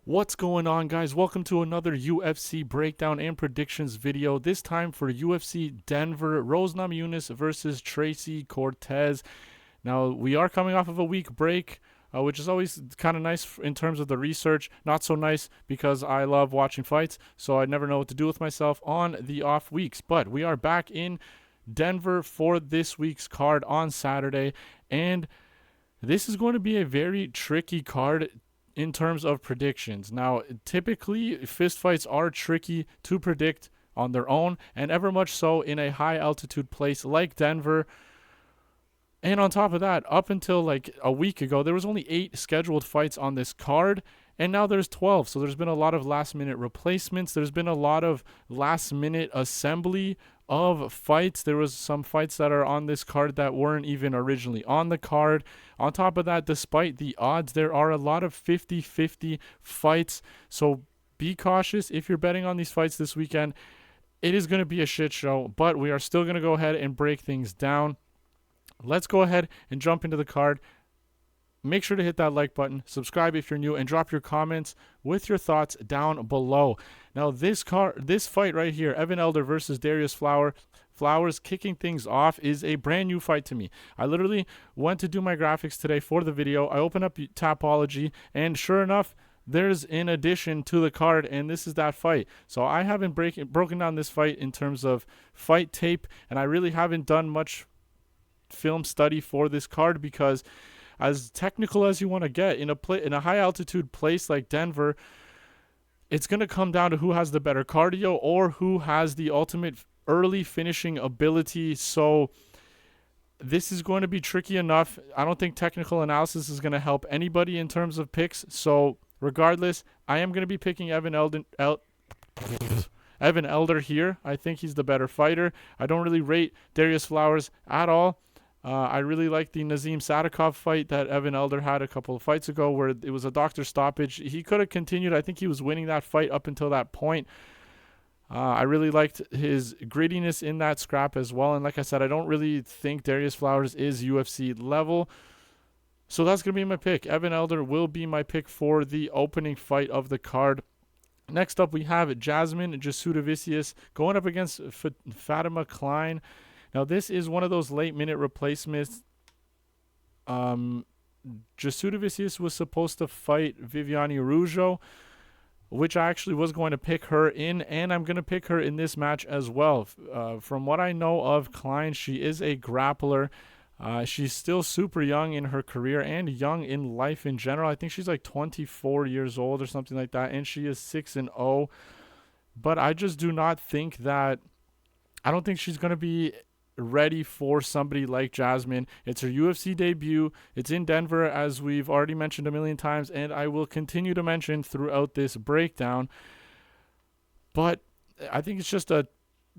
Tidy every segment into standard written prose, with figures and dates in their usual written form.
What's going on, guys? Welcome to another UFC breakdown and predictions video. This time for UFC Denver, Namajunas versus Tracy Cortez. Now, we are coming off of a week break, which is always kind of nice in terms of the research. Not so nice because I love watching fights, so I never know what to do with myself on the off weeks. But we are back in Denver for this week's card on Saturday, and this is going to be a very tricky card in terms of predictions. Now, typically, fist fights are tricky to predict on their own, and ever much so in a high altitude place like Denver. And on top of that, up until like a week ago, there was only 8 scheduled fights on this card, and now there's 12. So there's been a lot of last minute replacements. There's been a lot of last minute assembly of fights. There was some fights that are on this card that weren't even originally on the card. On top of that, despite the odds, there are a lot of 50-50 fights. So be cautious if you're betting on these fights this weekend. It is going to be a shit show, but we are still going to go ahead and break things down. Let's go ahead and jump into the card. Make sure to hit that like button, subscribe if you're new, and drop your comments with your thoughts down below. Now, this fight right here, Evan Elder versus Darius Flowers kicking things off, is a brand new fight to me. I literally went to do my graphics today for the video. I opened up Tapology, and sure enough, there's an addition to the card, and this is that fight. So I haven't broken down this fight in terms of fight tape, and I really haven't done much film study for this card because, as technical as you want to get in a high altitude place like Denver, it's going to come down to who has the better cardio or who has the ultimate early finishing ability. So this is going to be tricky enough. I don't think technical analysis is going to help anybody in terms of picks. So regardless, I am going to be picking Evan Elder here. I think he's the better fighter. I don't really rate Darius Flowers at all. I really like the Nazim Salikhov fight that Evan Elder had a couple of fights ago where it was a doctor stoppage. He could have continued. I think he was winning that fight up until that point. I really liked his grittiness in that scrap as well. And like I said, I don't really think Darius Flowers is UFC level. So that's going to be my pick. Evan Elder will be my pick for the opening fight of the card. Next up, we have Jasmine Jasudavicius going up against Fatima Kline. Now, this is one of those late-minute replacements. Jasudavicius was supposed to fight Viviane Rougeau, which I actually was going to pick her in, and I'm going to pick her in this match as well. From what I know of Kline, she is a grappler. She's still super young in her career and young in life in general. I think she's like 24 years old or something like that, and she is 6-0. But I just do not think that... I don't think she's going to be ready for somebody like Jasmine. It's her UFC debut. It's in Denver, as we've already mentioned a million times, and I will continue to mention throughout this breakdown. But I think it's just a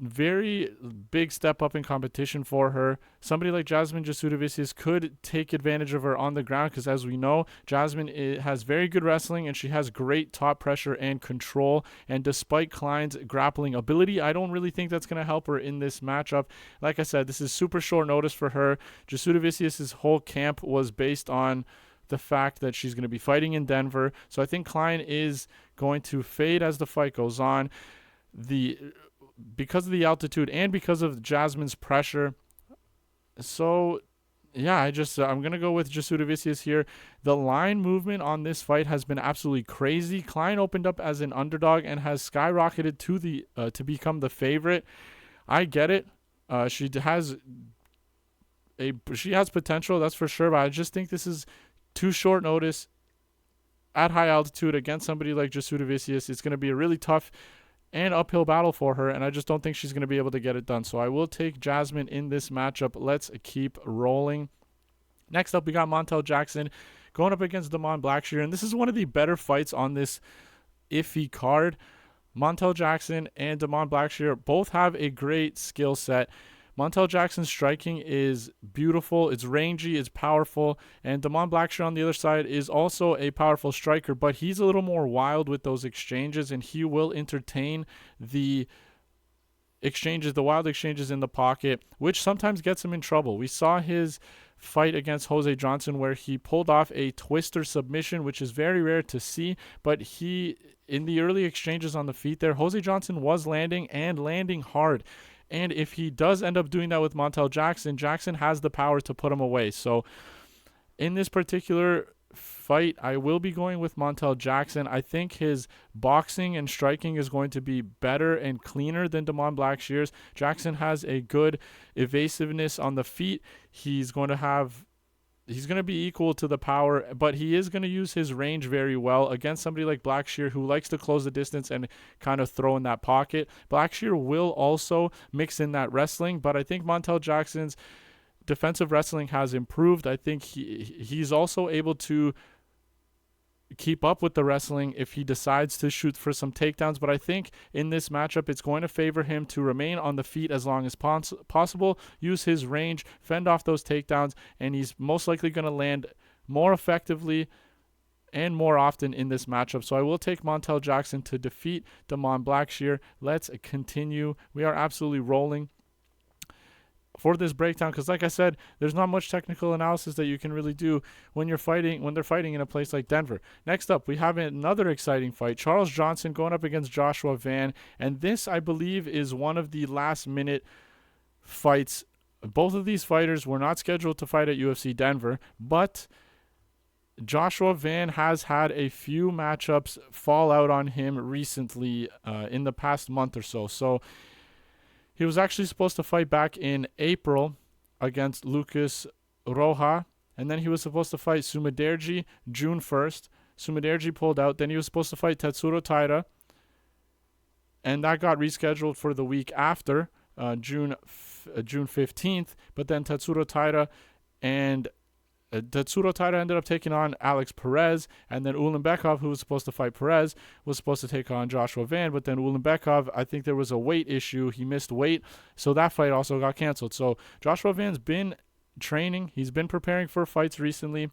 very big step up in competition for her. Somebody like Jasmine Jasudavicius could take advantage of her on the ground because, as we know, Jasmine has very good wrestling and she has great top pressure and control. And despite Kline's grappling ability, I don't really think that's going to help her in this matchup. Like I said, this is super short notice for her. Jasudavicius' whole camp was based on the fact that she's going to be fighting in Denver. So I think Kline is going to fade as the fight goes on. Because of the altitude and because of Jasmine's pressure. So, yeah, I'm going to go with Jasudavicius here. The line movement on this fight has been absolutely crazy. Kline opened up as an underdog and has skyrocketed to become the favorite. I get it. She has potential, that's for sure, but I just think this is too short notice at high altitude against somebody like Jasudavicius. It's going to be a really tough and uphill battle for her, and I just don't think she's going to be able to get it done. So I will take Jasmine in this matchup. Let's keep rolling. Next up, we got Montel Jackson going up against Blackshear, and this is one of the better fights on this iffy card. Montel Jackson and Blackshear both have a great skill set. Montel Jackson's striking is beautiful, it's rangy, it's powerful, and Blackshear on the other side is also a powerful striker, but he's a little more wild with those exchanges, and he will entertain the wild exchanges in the pocket, which sometimes gets him in trouble. We saw his fight against Jose Johnson where he pulled off a twister submission, which is very rare to see, but in the early exchanges on the feet there, Jose Johnson was landing and landing hard. And if he does end up doing that with Montel Jackson, Jackson has the power to put him away. So in this particular fight, I will be going with Montel Jackson. I think his boxing and striking is going to be better and cleaner than Blackshear's. Jackson has a good evasiveness on the feet. He's going to be equal to the power, but he is going to use his range very well against somebody like Blackshear who likes to close the distance and kind of throw in that pocket. Blackshear will also mix in that wrestling, but I think Montel Jackson's defensive wrestling has improved. I think he's also able to keep up with the wrestling if he decides to shoot for some takedowns, but I think in this matchup it's going to favor him to remain on the feet as long as possible, use his range, fend off those takedowns, and he's most likely going to land more effectively and more often in this matchup. So I will take Montel Jackson to defeat Blackshear. Let's continue. We are absolutely rolling for this breakdown because, like I said, there's not much technical analysis that you can really do when they're fighting in a place like Denver. Next up, we have another exciting fight. Charles Johnson going up against Joshua Van, and this, I believe, is one of the last-minute fights. Both of these fighters were not scheduled to fight at UFC Denver, but Joshua Van has had a few matchups fall out on him recently in the past month or so. So he was actually supposed to fight back in April against Lucas Roja, and then he was supposed to fight Sumudaerji June 1st. Sumudaerji pulled out. Then he was supposed to fight Tetsuro Taira, and that got rescheduled for the week after, June 15th. But then Tetsuro Taira ended up taking on Alex Perez, and then Ulanbekov, who was supposed to fight Perez, was supposed to take on Joshua Van, but then Ulanbekov, I think there was a weight issue. He missed weight, so that fight also got canceled. So Joshua Van's been training. He's been preparing for fights recently.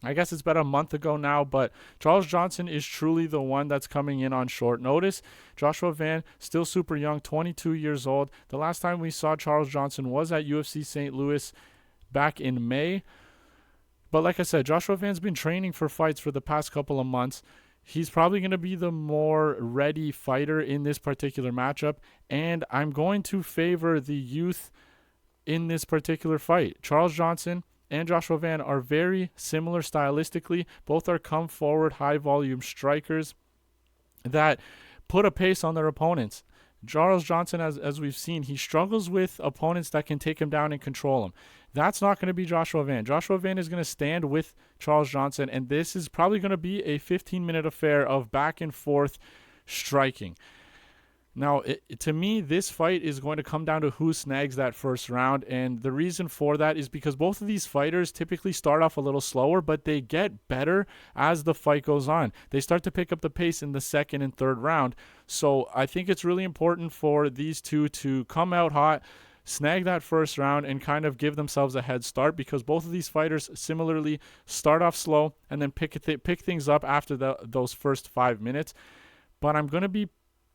I guess it's about a month ago now, but Charles Johnson is truly the one that's coming in on short notice. Joshua Van, still super young, 22 years old. The last time we saw Charles Johnson was at UFC St. Louis back in May. But like I said, Joshua Van's been training for fights for the past couple of months. He's probably going to be the more ready fighter in this particular matchup, and I'm going to favor the youth in this particular fight. Charles Johnson and Joshua Van are very similar stylistically. Both are come-forward, high-volume strikers that put a pace on their opponents. Charles Johnson, as we've seen, he struggles with opponents that can take him down and control him. That's not going to be Joshua Van. Joshua Van is going to stand with Charles Johnson, and this is probably going to be a 15-minute affair of back and forth striking. Now, to me, this fight is going to come down to who snags that first round, and the reason for that is because both of these fighters typically start off a little slower, but they get better as the fight goes on. They start to pick up the pace in the second and third round, so I think it's really important for these two to come out hot, snag that first round, and kind of give themselves a head start, because both of these fighters similarly start off slow and then pick things up after those first 5 minutes. But I'm going to be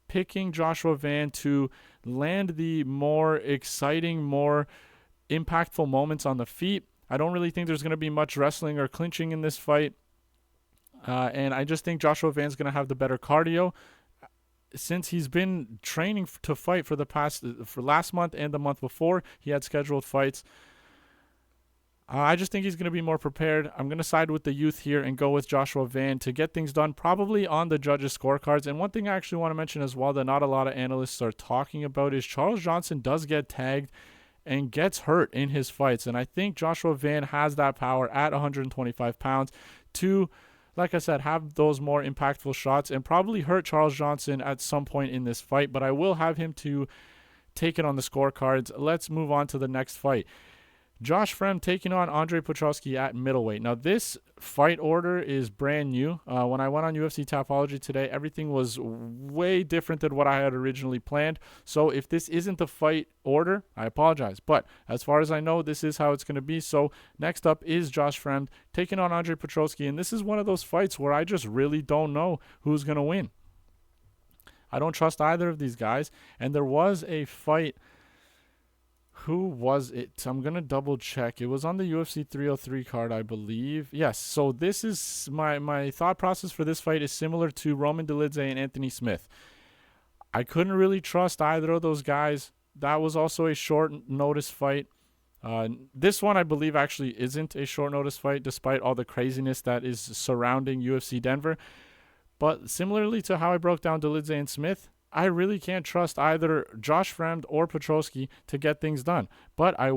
picking Joshua Van to land the more exciting, more impactful moments on the feet. I don't really think there's going to be much wrestling or clinching in this fight. And I just think Joshua Van's going to have the better cardio. Since he's been training to fight for last month and the month before, he had scheduled fights. I just think he's going to be more prepared. I'm going to side with the youth here and go with Joshua Van to get things done, probably on the judges' scorecards. And one thing I actually want to mention as well that not a lot of analysts are talking about is Charles Johnson does get tagged and gets hurt in his fights. And I think Joshua Van has that power at 125 pounds to, like I said, have those more impactful shots and probably hurt Charles Johnson at some point in this fight. But I will have him to take it on the scorecards. Let's move on to the next fight. Josh Fremd taking on Andre Petroski at middleweight. Now, this fight order is brand new. When I went on UFC Tapology today, everything was way different than what I had originally planned. So if this isn't the fight order, I apologize. But as far as I know, this is how it's going to be. So next up is Josh Fremd taking on Andre Petroski. And this is one of those fights where I just really don't know who's going to win. I don't trust either of these guys. And there was a fight Who was it? I'm going to double check. It was on the UFC 303 card, I believe. Yes, so this is my thought process for this fight is similar to Roman Dolidze and Anthony Smith. I couldn't really trust either of those guys. That was also a short notice fight. This one, I believe, actually isn't a short notice fight, despite all the craziness that is surrounding UFC Denver. But similarly to how I broke down Dolidze and Smith, I really can't trust either Josh Fremd or Petroski to get things done. But I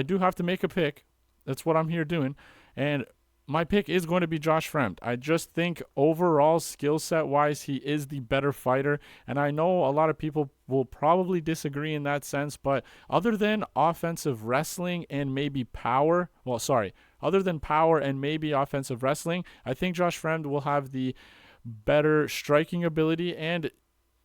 do have to make a pick. That's what I'm here doing. And my pick is going to be Josh Fremd. I just think overall skill set wise, he is the better fighter. And I know a lot of people will probably disagree in that sense. But other than offensive wrestling and maybe power, other than power and maybe offensive wrestling, I think Josh Fremd will have the better striking ability. And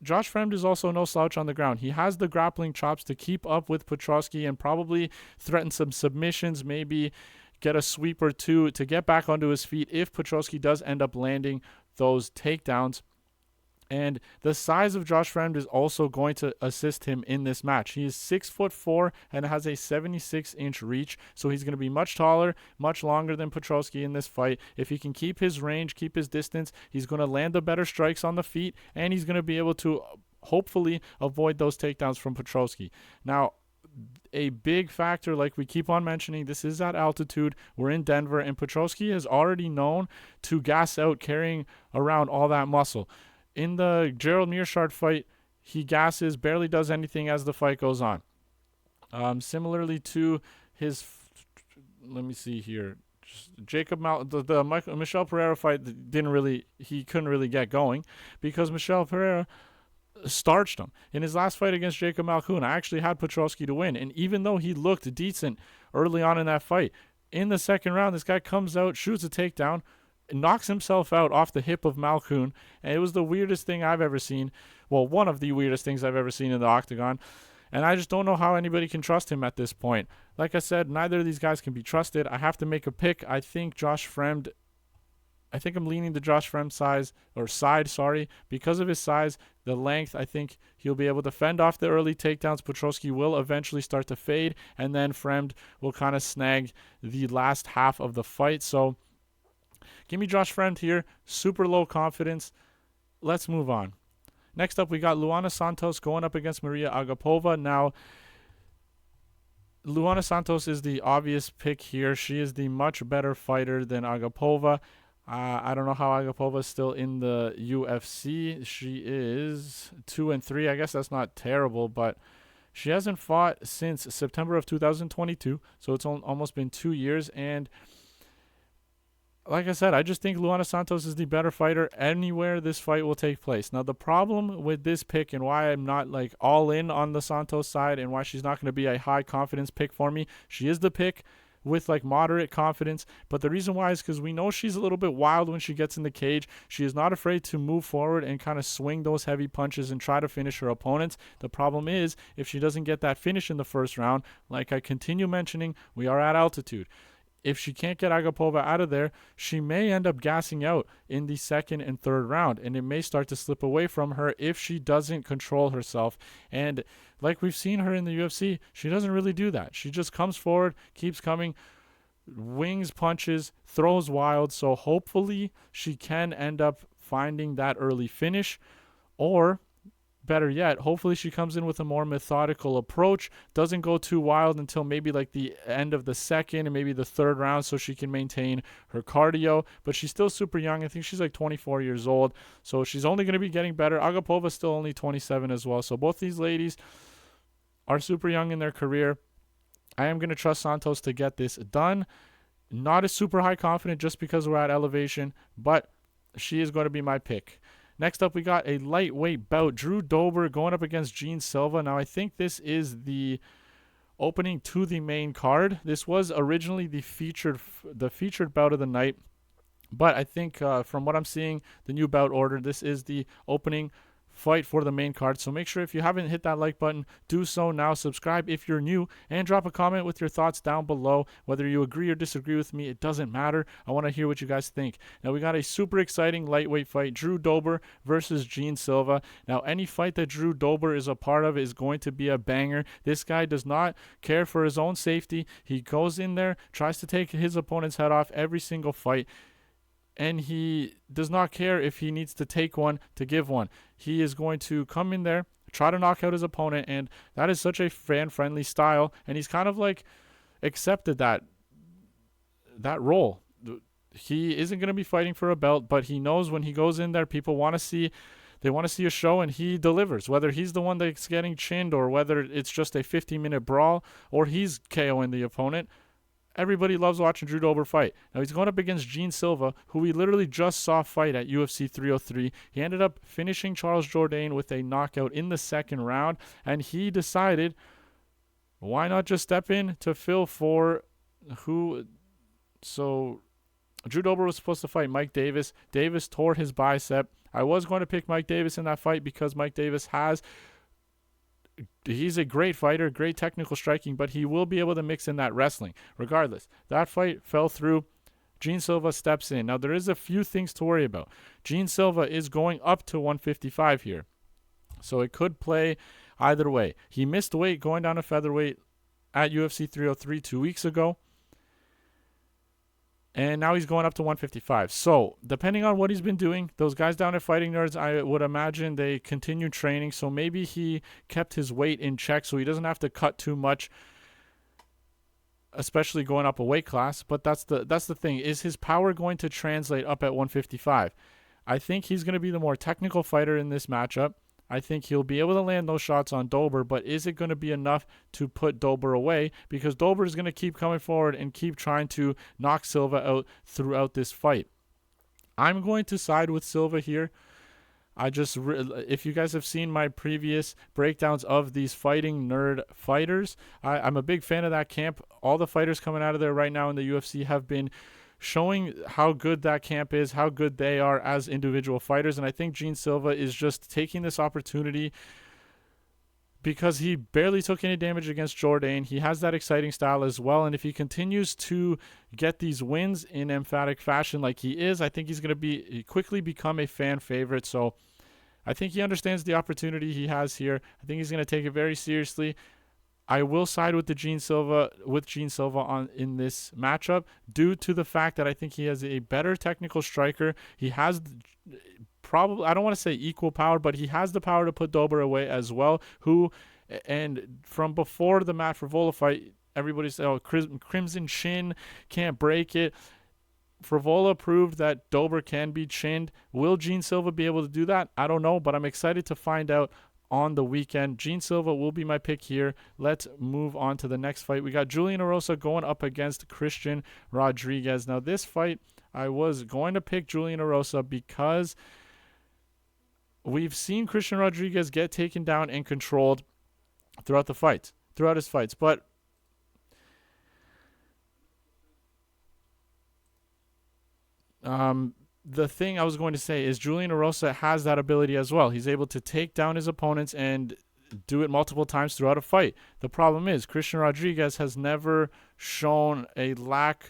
Josh Fremd is also no slouch on the ground. He has the grappling chops to keep up with Petroski and probably threaten some submissions, maybe get a sweep or two to get back onto his feet if Petroski does end up landing those takedowns. And the size of Josh Fremd is also going to assist him in this match. He is 6'4" and has a 76-inch reach, so he's going to be much taller, much longer than Petroski in this fight. If he can keep his range, keep his distance, he's going to land the better strikes on the feet, and he's going to be able to hopefully avoid those takedowns from Petroski. Now, a big factor, like we keep on mentioning, this is at altitude. We're in Denver, and Petroski is already known to gas out, carrying around all that muscle. In the Gerald Meerschaert fight, he gasses, barely does anything as the fight goes on. Similarly to his, let me see here, the Michel Pereira fight he couldn't really get going because Michel Pereira starched him. In his last fight against Jacob Malkoun, I actually had Petroski to win, and even though he looked decent early on in that fight, in the second round, this guy comes out, shoots a takedown, knocks himself out off the hip of Malkoun, and it was the weirdest thing I've ever seen. Well, one of the weirdest things I've ever seen in the octagon, and I just don't know how anybody can trust him at this point. Like I said, neither of these guys can be trusted. I have to make a pick. I think I'm leaning the Josh Fremd side, because of his size, the length. I think he'll be able to fend off the early takedowns. Petroski will eventually start to fade, and then Fremd will kind of snag the last half of the fight. So give me Josh Fremd here. Super low confidence. Let's move on. Next up, we got Luana Santos going up against Maria Agapova. Now, Luana Santos is the obvious pick here. She is the much better fighter than Agapova. I don't know how Agapova is still in the UFC. She is 2-3. I guess that's not terrible, but she hasn't fought since September of 2022, so it's almost been 2 years. And like I said, I just think Luana Santos is the better fighter anywhere this fight will take place. Now, the problem with this pick and why I'm not like all in on the Santos side and why she's not going to be a high confidence pick for me, she is the pick with like moderate confidence, but the reason why is because we know she's a little bit wild when she gets in the cage. She is not afraid to move forward and kind of swing those heavy punches and try to finish her opponents. The problem is if she doesn't get that finish in the first round, like I continue mentioning, we are at altitude. If she can't get Agapova out of there, she may end up gassing out in the second and third round, and it may start to slip away from her if she doesn't control herself. And like we've seen her in the UFC, she doesn't really do that. She just comes forward, keeps coming, wings punches, throws wild. So hopefully she can end up finding that early finish, or better yet, hopefully she comes in with a more methodical approach, doesn't go too wild until maybe like the end of the second and maybe the third round so she can maintain her cardio. But she's still super young. I think she's like 24 years old, so she's only going to be getting better. Agapova's still only 27 as well, so both these ladies are super young in their career. I am going to trust Santos to get this done. Not a super high confident just because we're at elevation, but she is going to be my pick. Next up, we got a lightweight bout. Drew Dober going up against Gene Silva. Now, I think this is the opening to the main card. This was originally the featured bout of the night, but I think from what I'm seeing, the new bout order, this is the opening fight for the main card. So make sure if you haven't hit that like button, do so now. Subscribe if you're new, and drop a comment with your thoughts down below. Whether you agree or disagree with me, it doesn't matter. I want to hear what you guys think. Now we got a super exciting lightweight fight, Drew Dober versus Gene Silva. Now any fight that Drew Dober is a part of is going to be a banger. This guy does not care for his own safety. He goes in there, tries to take his opponent's head off every single fight, and he does not care if he needs to take one to give one. He is going to come in there, try to knock out his opponent, and that is such a fan-friendly style, and he's kind of like accepted that role. He isn't going to be fighting for a belt, but he knows when he goes in there, people want to see a show, and he delivers. Whether he's the one that's getting chinned or whether it's just a 15-minute brawl or he's KOing the opponent, everybody loves watching Drew Dober fight. Now he's going up against Gene Silva, who we literally just saw fight at UFC 303. He ended up finishing Charles Jourdain with a knockout in the second round, and he decided, why not just step in to fill for who? So Drew Dober was supposed to fight Mike Davis. Davis tore his bicep. I was going to pick Mike Davis in that fight because Mike Davis he's a great fighter, great technical striking, but he will be able to mix in that wrestling. Regardless, that fight fell through. Gene Silva steps in. Now, there is a few things to worry about. Gene Silva is going up to 155 here, so it could play either way. He missed weight going down to featherweight at UFC 303 2 weeks ago, and now he's going up to 155. So, depending on what he's been doing, those guys down at Fighting Nerds, I would imagine they continue training. So maybe he kept his weight in check so he doesn't have to cut too much, especially going up a weight class. But that's the thing. Is his power going to translate up at 155? I think he's going to be the more technical fighter in this matchup. I think he'll be able to land those shots on Dober, but is it going to be enough to put Dober away? Because Dober is going to keep coming forward and keep trying to knock Silva out throughout this fight. I'm going to side with Silva here. If you guys have seen my previous breakdowns of these Fighting Nerd fighters, I'm a big fan of that camp. All the fighters coming out of there right now in the UFC have been showing how good that camp is, how good they are as individual fighters. And I think Gene Silva is just taking this opportunity because he barely took any damage against Jourdain. He has that exciting style as well. And if he continues to get these wins in emphatic fashion like he is, I think he's going to quickly become a fan favorite. So I think he understands the opportunity he has here. I think he's going to take it very seriously. I will side with Gene Silva in this matchup due to the fact that I think he has a better technical striker. He has probably, I don't want to say equal power, but he has the power to put Dober away as well. And from before the Matt Frevola fight, everybody said, "Oh, Crimson Chin, can't break it." Frevola proved that Dober can be chinned. Will Gene Silva be able to do that? I don't know, but I'm excited to find out on the weekend. Gene Silva will be my pick here. Let's move on to the next fight. We got Julian Erosa going up against Christian Rodriguez. Now, this fight, I was going to pick Julian Erosa because we've seen Christian Rodriguez get taken down and controlled throughout his fights. But the thing I was going to say is Julian Erosa has that ability as well. He's able to take down his opponents and do it multiple times throughout a fight. The problem is Christian Rodriguez has never shown a lack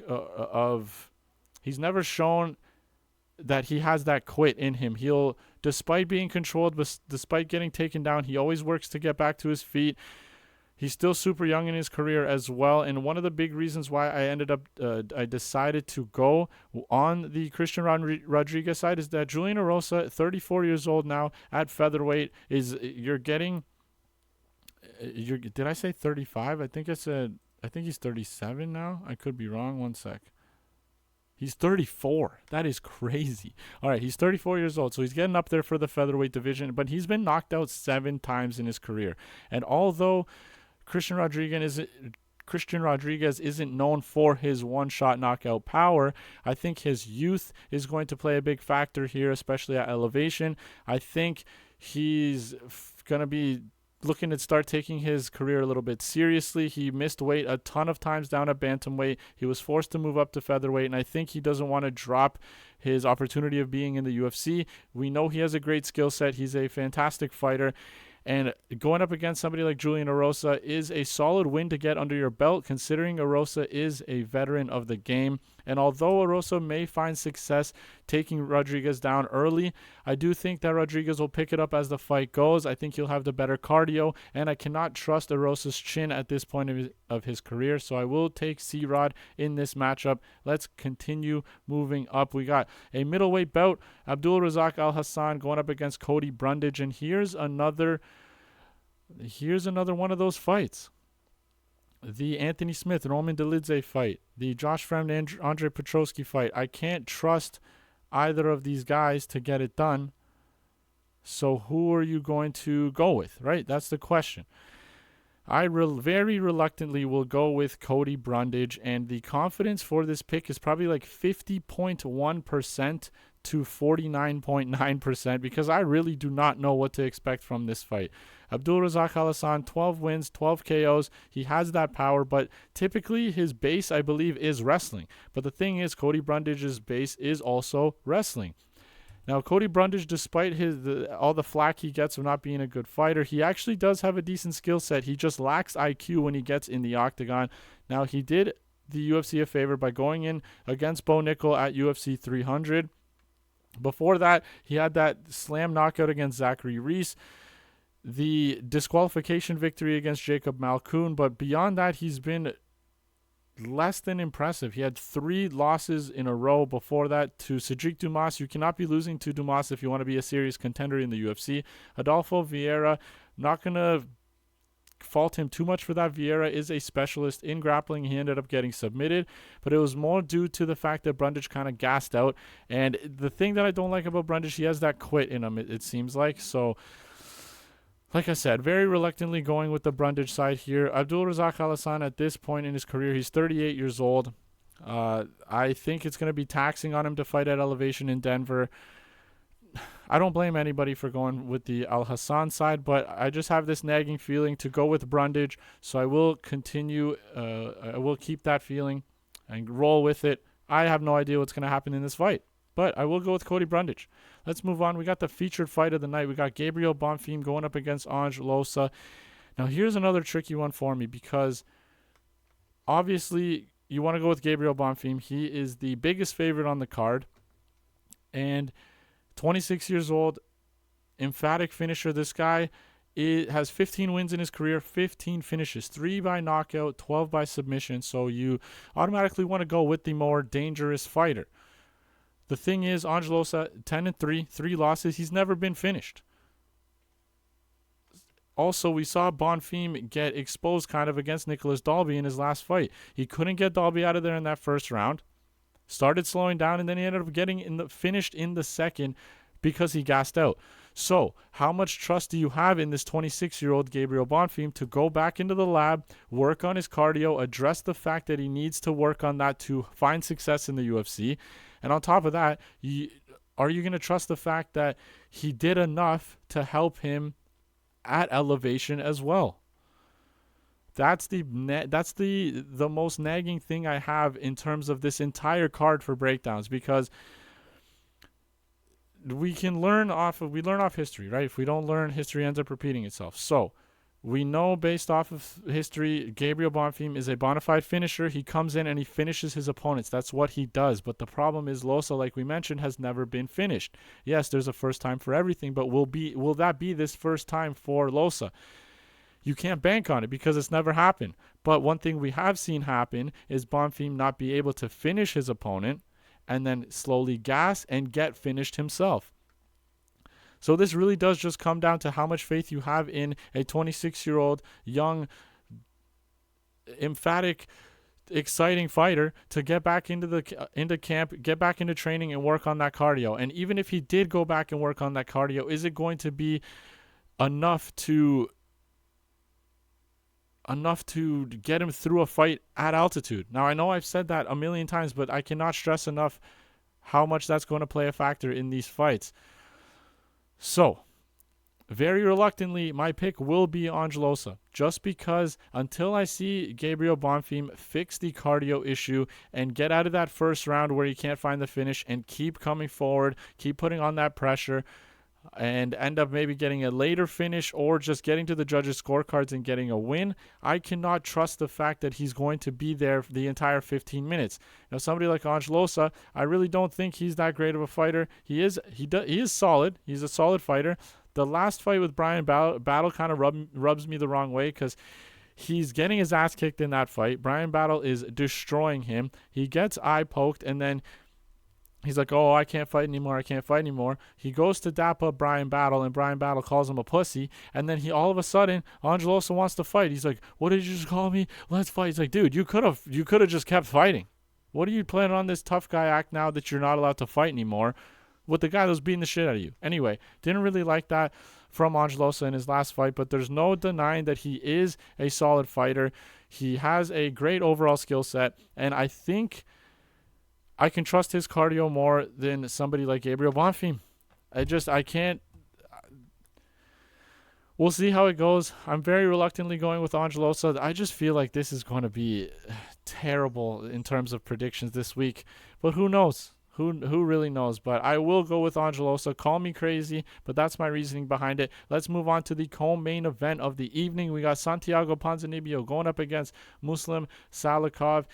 he's never shown that he has that quit in him. Despite being controlled, despite getting taken down, he always works to get back to his feet. He's still super young in his career as well. And one of the big reasons why I decided to go on the Christian Rodriguez side is that Julian Erosa, 34 years old now at featherweight, did I say 35? I think he's 37 now. I could be wrong. One sec. He's 34. That is crazy. All right, he's 34 years old, so he's getting up there for the featherweight division, but he's been knocked out 7 times in his career. And although Christian Rodriguez isn't known for his one-shot knockout power, I think his youth is going to play a big factor here, especially at elevation. I think he's going to be looking to start taking his career a little bit seriously. He missed weight a ton of times down at bantamweight. He was forced to move up to featherweight, and I think he doesn't want to drop his opportunity of being in the UFC. We know he has a great skill set. He's a fantastic fighter. And going up against somebody like Julian Erosa is a solid win to get under your belt, considering Erosa is a veteran of the game. And although Erosa may find success taking Rodriguez down early, I do think that Rodriguez will pick it up as the fight goes. I think he'll have the better cardio, and I cannot trust Erosa's chin at this point of his career. So I will take C-Rod in this matchup. Let's continue moving up. We got a middleweight bout, Abdul Razak Alhassan going up against Cody Brundage, and here's another one of those fights. The Anthony Smith, Roman Dolidze fight. The Josh Fremd, Andre Petroski fight. I can't trust either of these guys to get it done. So who are you going to go with, right? That's the question. I very reluctantly will go with Cody Brundage, and the confidence for this pick is probably like 50.1% to 49.9% because I really do not know what to expect from this fight. Abdul Razak Alhassan, 12 wins, 12 KOs. He has that power, but typically his base, I believe, is wrestling. But the thing is, Cody Brundage's base is also wrestling. Now, Cody Brundage, despite all the flack he gets of not being a good fighter, he actually does have a decent skill set. He just lacks IQ when he gets in the octagon. Now, he did the UFC a favor by going in against Bo Nickel at UFC 300. Before that, he had that slam knockout against Zachary Reese, the disqualification victory against Jacob Malkoun, but beyond that, he's been less than impressive. He had 3 losses in a row before that to Cedric Dumas. You cannot be losing to Dumas if you want to be a serious contender in the UFC. Adolfo Vieira, not going to fault him too much for that. Vieira is a specialist in grappling. He ended up getting submitted, but it was more due to the fact that Brundage kind of gassed out. And the thing that I don't like about Brundage, he has that quit in him, it seems like. So, like I said, very reluctantly going with the Brundage side here. Abdul Razak Alhassan, at this point in his career, he's 38 years old. I think it's going to be taxing on him to fight at elevation in Denver. I don't blame anybody for going with the Alhassan side, but I just have this nagging feeling to go with Brundage, so I will continue. I will keep that feeling and roll with it. I have no idea what's going to happen in this fight, but I will go with Cody Brundage. Let's move on. We got the featured fight of the night. We got Gabriel Bonfim going up against Ange Loosa. Now, here's another tricky one for me because obviously you want to go with Gabriel Bonfim. He is the biggest favorite on the card, and 26 years old, emphatic finisher. This guy has 15 wins in his career, 15 finishes, 3 by knockout, 12 by submission. So you automatically want to go with the more dangerous fighter. The thing is, Ange Loosa, 10-3, 3 losses. He's never been finished. Also, we saw Bonfim get exposed kind of against Nicholas Dalby in his last fight. He couldn't get Dalby out of there in that first round. Started slowing down, and then he ended up getting finished in the second because he gassed out. So, how much trust do you have in this 26-year-old Gabriel Bonfim to go back into the lab, work on his cardio, address the fact that he needs to work on that to find success in the UFC? And on top of that, are you going to trust the fact that he did enough to help him at elevation as well? That's the most nagging thing I have in terms of this entire card for breakdowns, because we learn off history, right? If we don't learn, history ends up repeating itself. So we know based off of history, Gabriel Bonfim is a bona fide finisher. He comes in and he finishes his opponents. That's what he does. But the problem is Loosa, like we mentioned, has never been finished. Yes, there's a first time for everything, but will that be this first time for Loosa? You can't bank on it because it's never happened. But one thing we have seen happen is Bonfim not be able to finish his opponent and then slowly gas and get finished himself. So this really does just come down to how much faith you have in a 26-year-old, young, emphatic, exciting fighter to get back into camp, get back into training and work on that cardio. And even if he did go back and work on that cardio, is it going to be enough to get him through a fight at altitude? Now, I know I've said that a million times, but I cannot stress enough how much that's going to play a factor in these fights. So, very reluctantly, my pick will be Angelosa, just because until I see Gabriel Bonfim fix the cardio issue and get out of that first round where he can't find the finish and keep coming forward, keep putting on that pressure, and end up maybe getting a later finish or just getting to the judges' scorecards and getting a win, I cannot trust the fact that he's going to be there the entire 15 minutes. Now, somebody like Angelosa, I really don't think he's that great of a fighter. He is solid. He's a solid fighter. The last fight with Brian Battle kind of rubs me the wrong way because he's getting his ass kicked in that fight. Brian Battle is destroying him. He gets eye poked, and then he's like, oh, I can't fight anymore. He goes to dap up Brian Battle, and Brian Battle calls him a pussy. And then all of a sudden, Angelosa wants to fight. He's like, what did you just call me? Let's fight. He's like, dude, you could have just kept fighting. What are you planning on this tough guy act now that you're not allowed to fight anymore with the guy that was beating the shit out of you? Anyway, didn't really like that from Angelosa in his last fight, but there's no denying that he is a solid fighter. He has a great overall skill set, and I think I can trust his cardio more than somebody like Gabriel Bonfim. I can't. We'll see how it goes. I'm very reluctantly going with Angelosa. I just feel like this is going to be terrible in terms of predictions this week. But who knows? Who really knows? But I will go with Angelosa. Call me crazy, but that's my reasoning behind it. Let's move on to the co-main event of the evening. We got Santiago Ponzinibbio going up against Muslim Salikhov.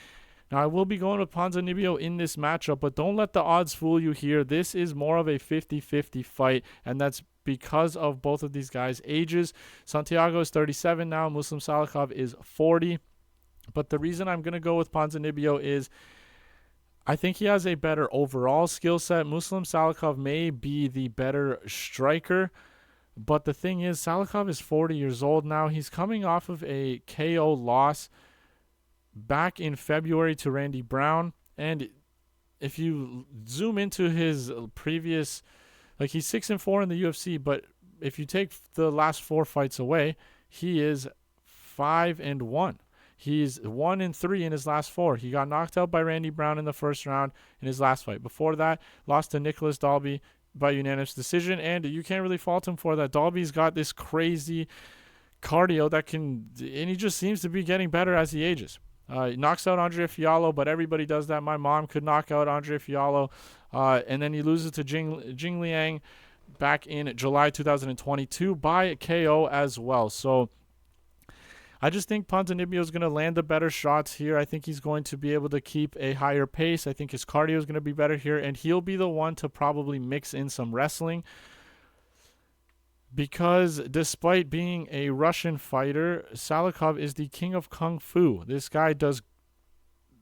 Now, I will be going with Ponzinibbio in this matchup, but don't let the odds fool you here. This is more of a 50-50 fight, and that's because of both of these guys' ages. Santiago is 37 now. Muslim Salikhov is 40. But the reason I'm going to go with Ponzinibbio is I think he has a better overall skill set. Muslim Salikhov may be the better striker, but the thing is, Salikhov is 40 years old now. He's coming off of a KO loss back in February to Randy Brown, and if you zoom into his previous, like, he's 6-4 in the UFC, but if you take the last 4 fights away, he is 5-1. He's 1-3 in his last 4. He got knocked out by Randy Brown in the first round in his last fight. Before that, lost to Nicholas Dalby by unanimous decision, and you can't really fault him for that. Dalby's got this crazy cardio and he just seems to be getting better as he ages. He knocks out Andre Fiallo, but everybody does that. My mom could knock out Andre Fiallo, and then he loses to Jing Liang back in July 2022 by KO as well. So I just think Ponzinibbio is going to land the better shots here. I think he's going to be able to keep a higher pace. I think his cardio is going to be better here, and he'll be the one to probably mix in some wrestling. Because despite being a Russian fighter, Salikhov is the king of Kung Fu. This guy does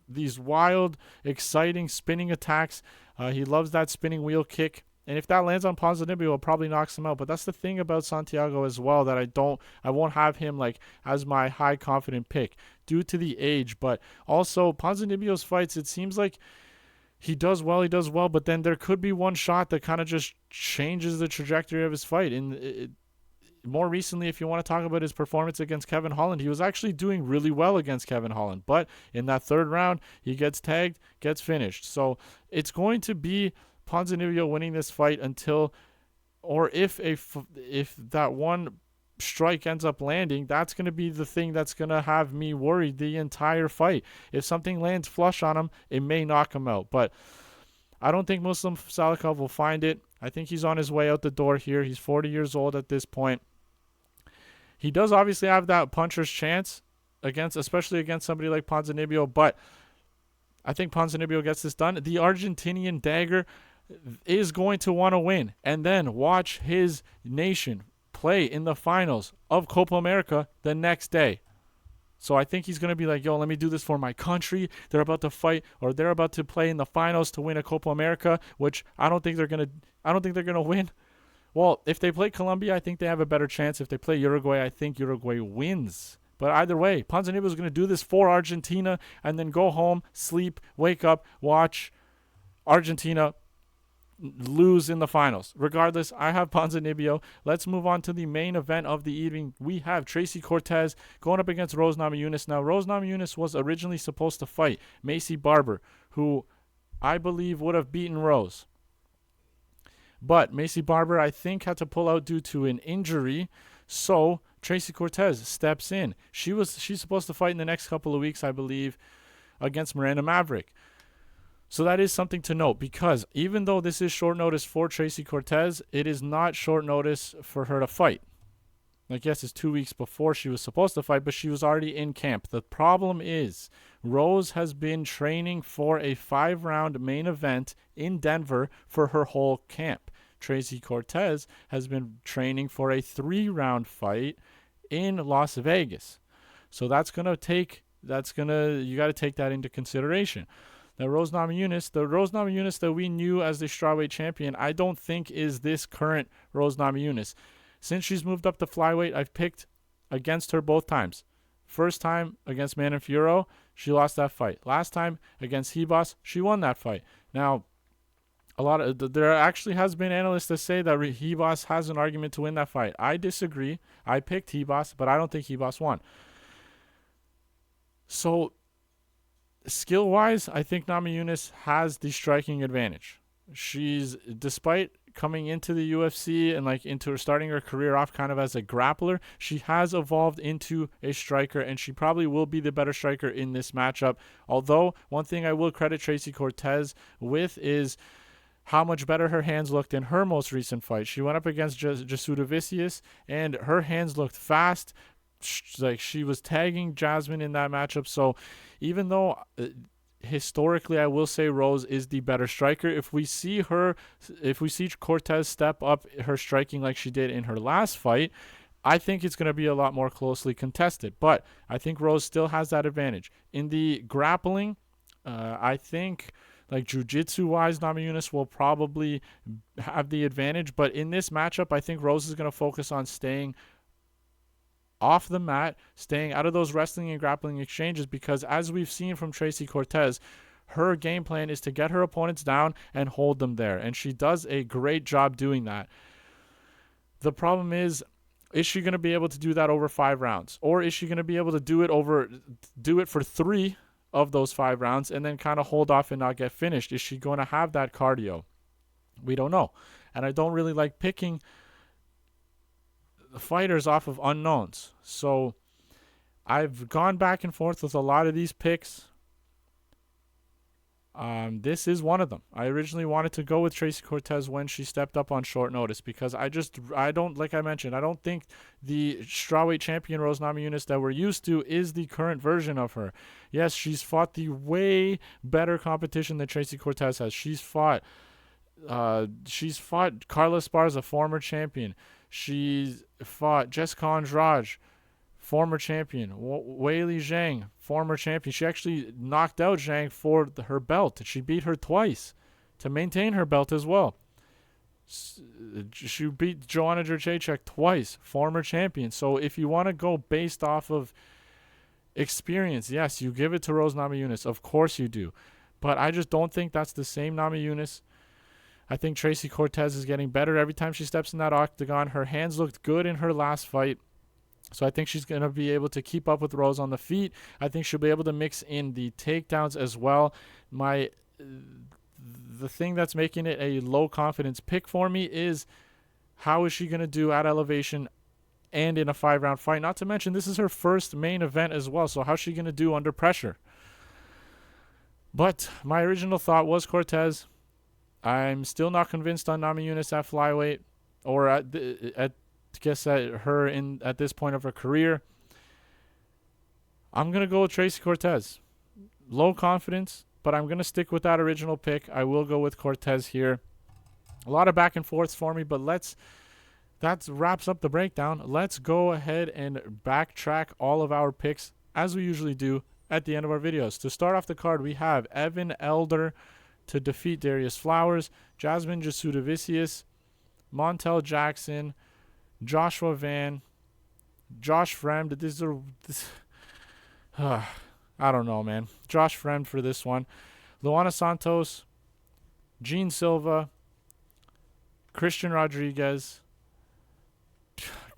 these wild, exciting spinning attacks. He loves that spinning wheel kick. And if that lands on Ponzinibbio, it probably knocks him out. But that's the thing about Santiago as well, that I won't have him like as my high confident pick due to the age. But also Ponzinibbio's fights, it seems like he does well, but then there could be one shot that kind of just changes the trajectory of his fight. More recently, if you want to talk about his performance against Kevin Holland, he was actually doing really well against Kevin Holland. But in that third round, he gets tagged, gets finished. So it's going to be Ponzinibbio winning this fight until, or if that one strike ends up landing, that's going to be the thing that's going to have me worried the entire fight. If something lands flush on him, it may knock him out. But I don't think Muslim Salikhov will find it. I think he's on his way out the door here. He's 40 years old at this point. He does obviously have that puncher's chance especially against somebody like Ponzinibbio, but I think Ponzinibbio gets this done. The Argentinian dagger is going to want to win and then watch his nation play in the finals of Copa America the next day. So I think he's going to be like, yo, let me do this for my country. They're about to fight, or they're about to play in the finals to win a Copa America, which I don't think they're going to win. Well, if they play Colombia, I think they have a better chance. If they play Uruguay, I think Uruguay wins. But either way, Ponzinibbio is going to do this for Argentina and then go home, sleep, wake up, watch Argentina lose in the finals. Regardless, I have Ponzinibbio. Let's move on to the main event of the evening. We have Tracy Cortez going up against Rose Namajunas. Now, Rose Namajunas was originally supposed to fight Macy Barber, who I believe would have beaten Rose. But Macy Barber, I think, had to pull out due to an injury. So Tracy Cortez steps in. She's supposed to fight in the next couple of weeks, I believe, against Miranda Maverick. So that is something to note, because even though this is short notice for Tracy Cortez, it is not short notice for her to fight. Like, yes, it's 2 weeks before she was supposed to fight, but she was already in camp. The problem is Rose has been training for a 5-round main event in Denver for her whole camp. Tracy Cortez has been training for a 3-round fight in Las Vegas. So you got to take that into consideration. The Rose Namajunas that we knew as the strawweight champion, I don't think is this current Rose Namajunas. Since she's moved up to flyweight, I've picked against her both times. First time against Mananfioro, she lost that fight. Last time against Ribas, she won that fight. Now, there actually has been analysts that say that Ribas has an argument to win that fight. I disagree. I picked Ribas, but I don't think Ribas won. So, skill-wise, I think Namajunas has the striking advantage. Despite coming into the UFC and starting her career off kind of as a grappler, she has evolved into a striker, and she probably will be the better striker in this matchup. Although, one thing I will credit Tracy Cortez with is how much better her hands looked in her most recent fight. She went up against Jasudavicius, and her hands looked fast. Like, she was tagging Jasmine in that matchup. So even though historically I will say Rose is the better striker, if we see Cortez step up her striking like she did in her last fight, I think it's going to be a lot more closely contested. But I think Rose still has that advantage. In the grappling, I think, like, jiu-jitsu wise, Namajunas will probably have the advantage. But in this matchup, I think Rose is going to focus on staying off the mat, staying out of those wrestling and grappling exchanges, because as we've seen from Tracy Cortez, her game plan is to get her opponents down and hold them there, and she does a great job doing that. The problem is she going to be able to do that over 5 rounds, or is she going to be able to do it for 3 of those 5 rounds and then kind of hold off and not get finished? Is she going to have that cardio? We don't know, and I don't really like picking the fighters off of unknowns. So I've gone back and forth with a lot of these picks. This is one of them. I originally wanted to go with Tracy Cortez when she stepped up on short notice, because I don't, like I mentioned, I don't think the strawweight champion Rose Namajunas that we're used to is the current version of her. Yes, she's fought the way better competition than Tracy Cortez has. She's fought Carla Esparza, former champion. She's fought Jessica Andrade, former champion. Weili Zhang, former champion. She actually knocked out Zhang for her belt. She beat her twice to maintain her belt as well. She beat Joanna Jędrzejczyk twice, former champion. So if you want to go based off of experience, yes, you give it to Rose Namajunas. Of course you do. But I just don't think that's the same Namajunas. I think Tracy Cortez is getting better every time she steps in that octagon. Her hands looked good in her last fight. So I think she's going to be able to keep up with Rose on the feet. I think she'll be able to mix in the takedowns as well. The thing that's making it a low confidence pick for me is how is she going to do at elevation and in a 5-round fight? Not to mention, this is her first main event as well. So how's she going to do under pressure? But my original thought was Cortez. I'm still not convinced on Namajunas at flyweight, or at her at this point of her career. I'm gonna go with Tracy Cortez. Low confidence, but I'm gonna stick with that original pick. I will go with Cortez here. A lot of back and forths for me, but that wraps up the breakdown. Let's go ahead and backtrack all of our picks as we usually do at the end of our videos. To start off the card, we have Evan Elder to defeat Darius Flowers, Jasmine Jasudavicius, Montel Jackson, Joshua Van, Josh Fremd. I don't know, man. Josh Fremd for this one. Luana Santos, Gene Silva, Christian Rodriguez,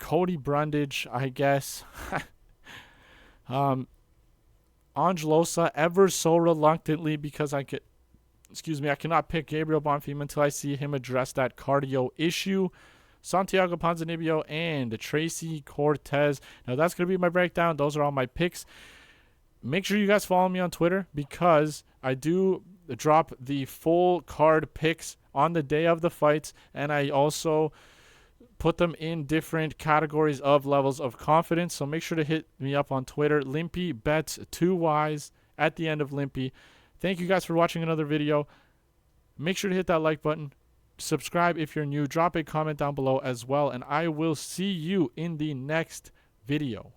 Cody Brundage, I guess. Loosa, ever so reluctantly, because I could excuse me, I cannot pick Gabriel Bonfim until I see him address that cardio issue. Santiago Ponzinibbio and Tracy Cortez. Now that's going to be my breakdown. Those are all my picks. Make sure you guys follow me on Twitter because I do drop the full card picks on the day of the fights, and I also put them in different categories of levels of confidence. So make sure to hit me up on Twitter. Limpy Bets 2Ys at the end of Limpy. Thank you guys for watching another video. Make sure to hit that like button. Subscribe if you're new. Drop a comment down below as well, and I will see you in the next video.